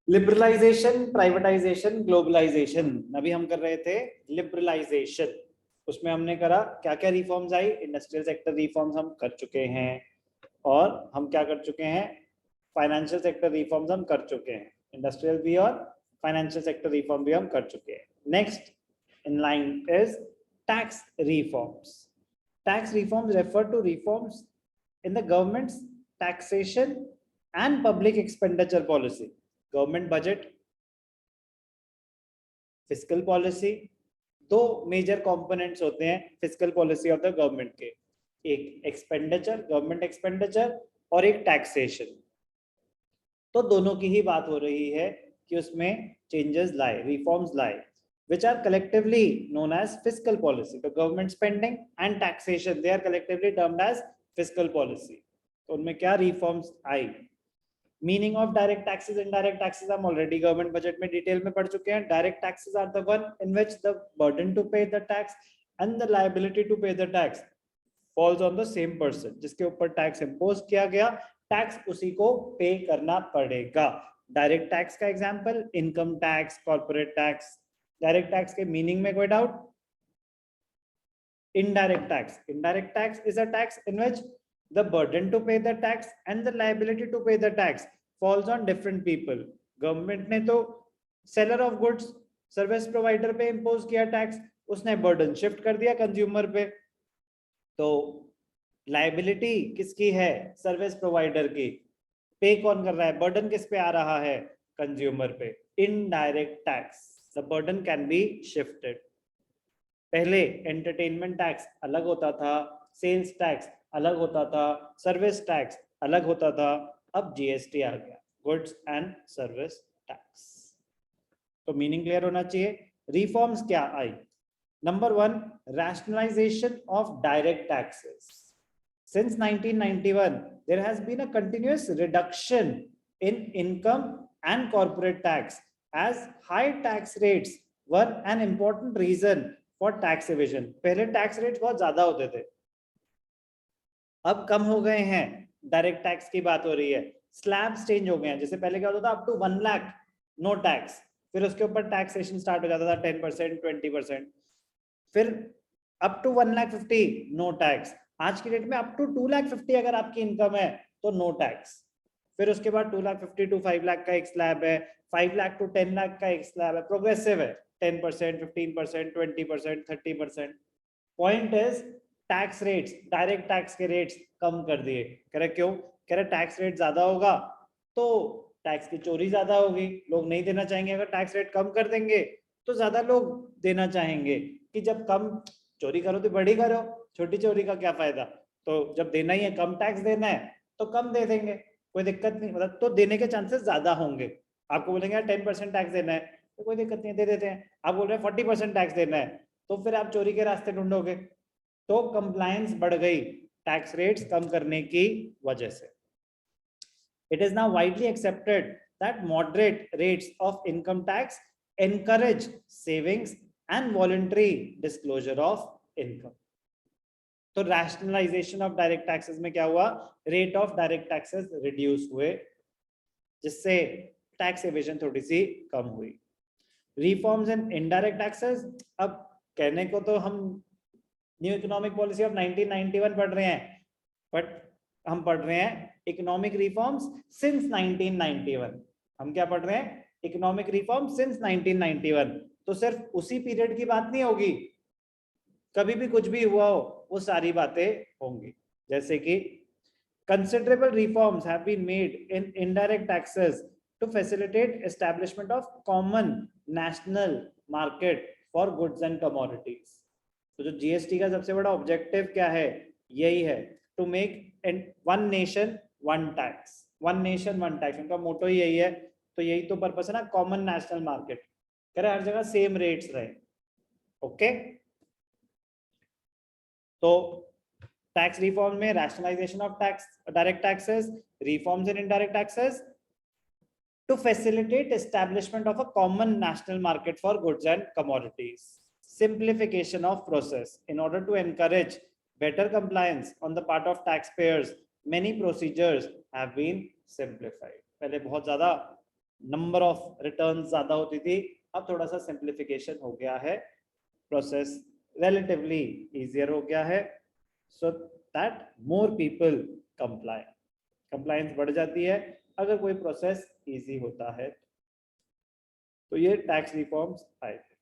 Liberalisation, privatisation, globalisation. अभी हम कर रहे थे लिबरलाइजेशन। उसमें हमने करा क्या क्या रिफॉर्म्स आई, इंडस्ट्रियल सेक्टर रिफॉर्म्स हम कर चुके हैं, और हम क्या कर चुके हैं, फाइनेंशियल सेक्टर रिफॉर्म्स हम कर चुके हैं, इंडस्ट्रियल भी और फाइनेंशियल सेक्टर रिफॉर्म भी हम कर चुके हैं। Next in line is tax reforms. Tax reforms refer to reforms in the government's taxation and public expenditure policy. Government budget, fiscal policy, दो मेजर कंपोनेंट्स होते हैं physical policy of the government के, एक एक्सपेंडिचर, गवर्नमेंट एक्सपेंडिचर, और एक taxation. तो दोनों की ही बात हो रही है कि उसमें चेंजेस लाए, रिफॉर्म्स लाए, which are collectively known as fiscal policy. The government spending and taxation, they are collectively termed as fiscal policy. तो उनमें क्या रिफॉर्म्स आई? Meaning of direct taxes, indirect taxes हम ऑलरेडी गवर्नमेंट बजट में detail में पढ़ चुके हैं। Direct taxes are the one in which the burden to pay the tax and the liability to pay the tax falls on the same person. जिसके ऊपर tax impose किया गया, tax उसी को पे करना पड़ेगा। डायरेक्ट टैक्स का example income tax, corporate tax. Direct tax के मीनिंग में कोई doubt? Indirect tax. Indirect tax is a tax in which the burden to pay the tax and the liability to pay the tax falls on different people. Government ने तो seller of goods, service provider पे impose किया tax, उसने burden shift कर दिया consumer पे। तो liability किसकी है? service provider की। पे कौन कर रहा है? burden किस पे आ रहा है? consumer पे। Indirect tax, the burden can be shifted. पहले एंटरटेनमेंट टैक्स अलग होता था, सेल्स टैक्स अलग होता था, सर्विस टैक्स अलग होता था, अब जीएसटी आ गया, गुड्स एंड सर्विस टैक्स। तो मीनिंग क्लियर होना चाहिए। रिफॉर्म्स क्या आई? Number 1, rationalisation of direct taxes. Since 1991 there has been a continuous reduction in income and corporate tax, as high tax rates were an important reason for tax evasion. पहले tax rate बहुत ज्यादा होते थे, अब कम हो गए हैं। डायरेक्ट टैक्स की बात हो रही है, स्लैब्स चेंज हो गए हैं। जैसे पहले क्या होता था, up to 1 lakh no tax, फिर उसके ऊपर टैक्सेशन स्टार्ट हो जाता था 10%, 20%, फिर अप टू 1,50,000 नो टैक्स। आज की डेट में अप टू 2,50,000 अगर आपकी इनकम है तो नो टैक्स। फिर उसके बाद 2,50,000 टू 5 लाख का एक स्लैब है, 5 लाख टू 10 लाख का एक स्लैब है, प्रोग्रेसिव है, 10%, 15%, 20%, 30%। Point is tax rates, direct tax के रेट्स कम कर दिए। कह रहे क्यों? कह रहे टैक्स रेट ज्यादा होगा तो टैक्स की चोरी ज्यादा होगी, लोग नहीं देना चाहेंगे। अगर टैक्स रेट कम कर देंगे तो ज्यादा लोग देना चाहेंगे। कि जब कम चोरी करो तो बड़ी करो, छोटी चोरी का क्या फायदा? तो जब देना ही है, कम टैक्स देना है तो कम दे देंगे, कोई दिक्कत नहीं। मतलब तो देने के चांसेस ज्यादा होंगे। आपको बोलेंगे 10% टैक्स देना है तो कोई दिक्कत नहीं, दे देते हैं। आप बोल रहे हैं 40% टैक्स देना है तो फिर आप चोरी के रास्ते ढूंढोगे। तो कंप्लायंस बढ़ गई टैक्स रेट्स कम करने की वजह से। It is now widely accepted that moderate rates of income tax encourage savings and voluntary disclosure of income. तो रैशनलाइजेशन ऑफ डायरेक्ट टैक्सेस में क्या हुआ? Rate of direct taxes reduce हुए, जिससे टैक्स एवेजन थोड़ी सी कम हुई। रिफॉर्म्स इन इनडायरेक्ट टैक्सेस, अब कहने को तो हम न्यू इकोनॉमिक पॉलिसी ऑफ 1991 पढ़ रहे हैं, बट हम पढ़ रहे हैं इकोनॉमिक रिफॉर्म्स सिंस 1991। हम क्या पढ़ रहे हैं? Economic reform since 1991। तो सिर्फ उसी पीरियड की बात नहीं होगी, कभी भी कुछ भी हुआ हो वो सारी बातें होंगी। जैसे कि considerable reforms have been made in indirect taxes to facilitate establishment of common national market for goods and commodities. तो जो जीएसटी का सबसे बड़ा ऑब्जेक्टिव क्या है? यही है, to make one nation one tax. One nation one tax, उनका मोटो ही यही है। तो यही तो पर्पस है ना, कॉमन नेशनल मार्केट। कह रहे हर जगह सेम रेट्स रहे। ओके, तो टैक्स रिफॉर्म में rationalisation of tax direct taxes, reforms in indirect taxes to facilitate establishment of a common national market for goods and commodities, simplification of process in order to encourage better compliance on the part of taxpayers, many procedures have been simplified. पहले बहुत ज्यादा number of return ज्यादा होती थी, अब थोड़ा सा simplification हो गया है, प्रोसेस रिलेटिवली इजियर हो गया है, so that more people comply, compliance बढ़ जाती है अगर कोई प्रोसेस इजी होता है। तो ये टैक्स रिफॉर्म्स आए थे।